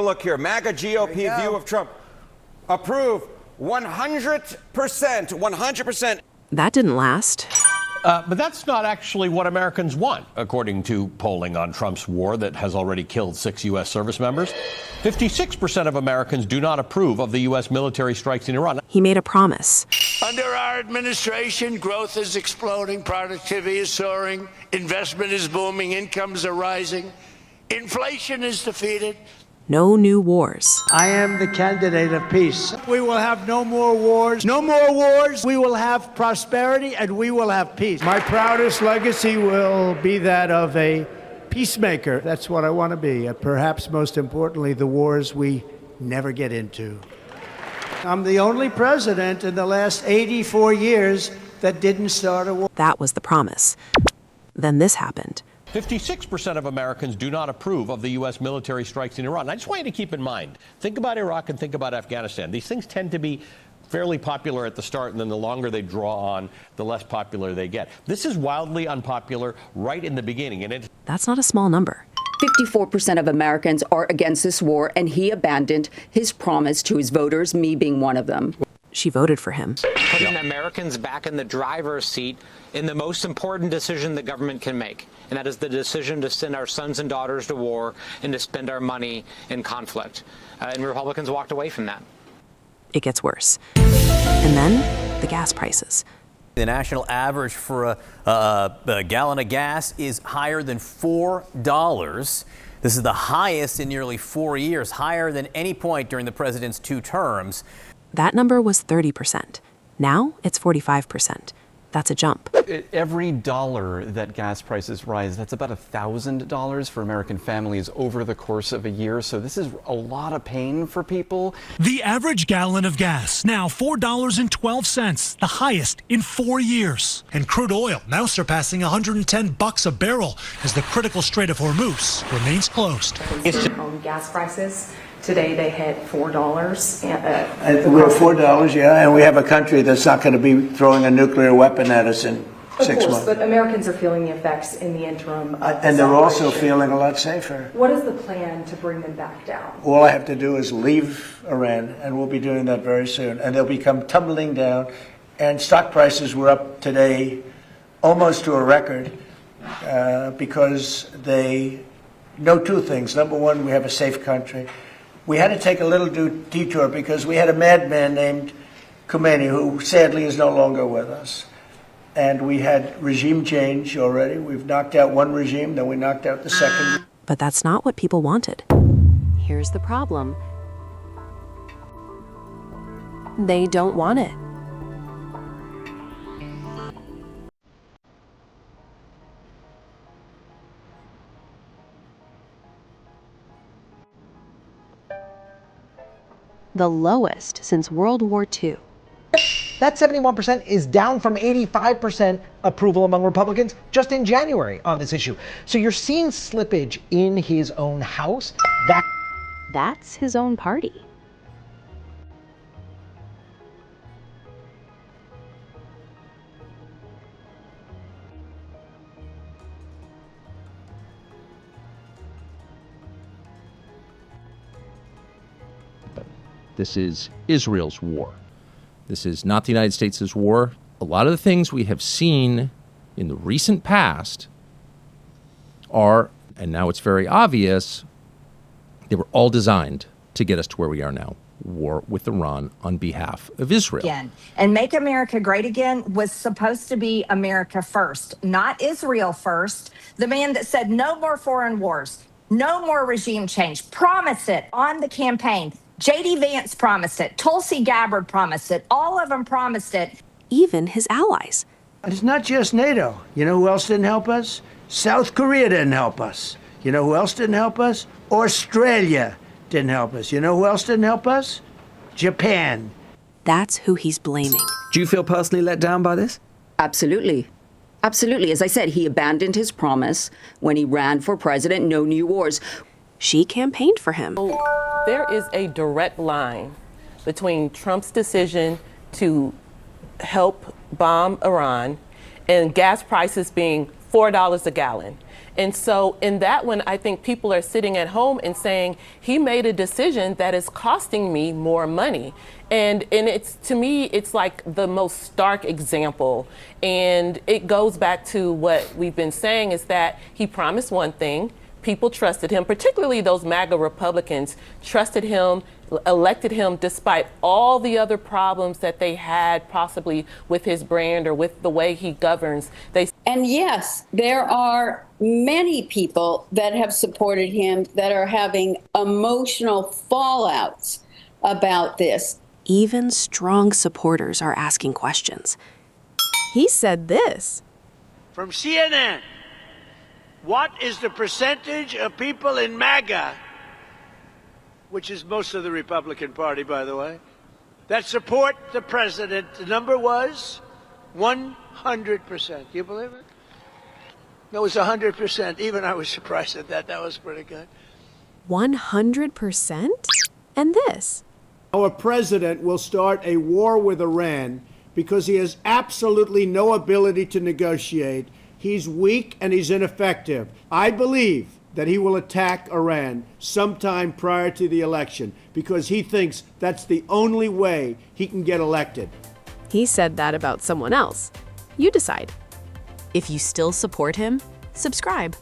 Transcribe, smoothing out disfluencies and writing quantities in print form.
Look here, MAGA GOP view of Trump. Approve 100%, 100%. That didn't last. But that's not actually what Americans want, according to polling on Trump's war that has already killed 6 U.S. service members. 56% of Americans do not approve of the U.S. military strikes in Iran. He made a promise. Under our administration, growth is exploding, productivity is soaring, investment is booming, incomes are rising, inflation is defeated. No new wars. I am the candidate of peace. We will have no more wars. No more wars. We will have prosperity and we will have peace. My proudest legacy will be that of a peacemaker. That's what I want to be. And perhaps most importantly, the wars we never get into. I'm the only president in the last 84 years that didn't start a war. That was the promise. Then this happened. 56% of Americans do not approve of the U.S. military strikes in Iran. I just want you to keep in mind, think about Iraq and think about Afghanistan. These things tend to be fairly popular at the start, and then the longer they draw on, the less popular they get. This is wildly unpopular right in the beginning. And that's not a small number. 54% of Americans are against this war, and he abandoned his promise to his voters, me being one of them. She voted for him. Putting Americans back in the driver's seat in the most important decision the government can make, and that is the decision to send our sons and daughters to war and to spend our money in conflict. And Republicans walked away from that. It gets worse. And then the gas prices. The national average for a gallon of gas is higher than $4. This is the highest in nearly 4 years, higher than any point during the president's 2 terms. That number was 30%. Now it's 45%. That's a jump. Every dollar that gas prices rise, that's about $1,000 for American families over the course of a year. So this is a lot of pain for people. The average gallon of gas now $4.12, the highest in 4 years. And crude oil now surpassing $110 a barrel as the critical Strait of Hormuz remains closed. Home gas prices. Today they hit $4. We're $4, yeah, and we have a country that's not going to be throwing a nuclear weapon at us in 6 months. But Americans are feeling the effects in the interim. And they're also feeling a lot safer. What is the plan to bring them back down? All I have to do is leave Iran, and we'll be doing that very soon. And they'll become tumbling down. And stock prices were up today almost to a record because they know 2 things. Number one, we have a safe country. We had to take a little detour because we had a madman named Khomeini who sadly is no longer with us. And we had regime change already. We've knocked out one regime, then we knocked out the second. But that's not what people wanted. Here's the problem. They don't want it. The lowest since World War II. That 71% is down from 85% approval among Republicans just in January on this issue. So you're seeing slippage in his own house. That's his own party. This is Israel's war. This is not the United States' war. A lot of the things we have seen in the recent past are, and now it's very obvious, they were all designed to get us to where we are now. War with Iran on behalf of Israel. Again. And Make America Great Again was supposed to be America first, not Israel first. The man that said no more foreign wars, no more regime change, promised it on the campaign. J.D. Vance promised it. Tulsi Gabbard promised it. All of them promised it. Even his allies. It's not just NATO. You know who else didn't help us? South Korea didn't help us. You know who else didn't help us? Australia didn't help us. You know who else didn't help us? Japan. That's who he's blaming. Do you feel personally let down by this? Absolutely. Absolutely. As I said, he abandoned his promise when he ran for president, no new wars. She campaigned for him. There is a direct line between Trump's decision to help bomb Iran and gas prices being $4 a gallon. And so in that one, I think people are sitting at home and saying, he made a decision that is costing me more money. And it's, to me, it's like the most stark example. And it goes back to what we've been saying, is that he promised one thing. People trusted him, particularly those MAGA Republicans, trusted him, elected him despite all the other problems that they had possibly with his brand or with the way he governs. And yes, there are many people that have supported him that are having emotional fallouts about this. Even strong supporters are asking questions. He said this. From CNN, what is the percentage of people in MAGA, which is most of the Republican Party, by the way, that support the president? The number was 100%. You believe it? It was 100%. Even I was surprised at that. That was pretty good. 100%? And this. Our president will start a war with Iran because he has absolutely no ability to negotiate. He's weak and he's ineffective. I believe that he will attack Iran sometime prior to the election because he thinks that's the only way he can get elected. He said that about someone else. You decide. If you still support him, subscribe.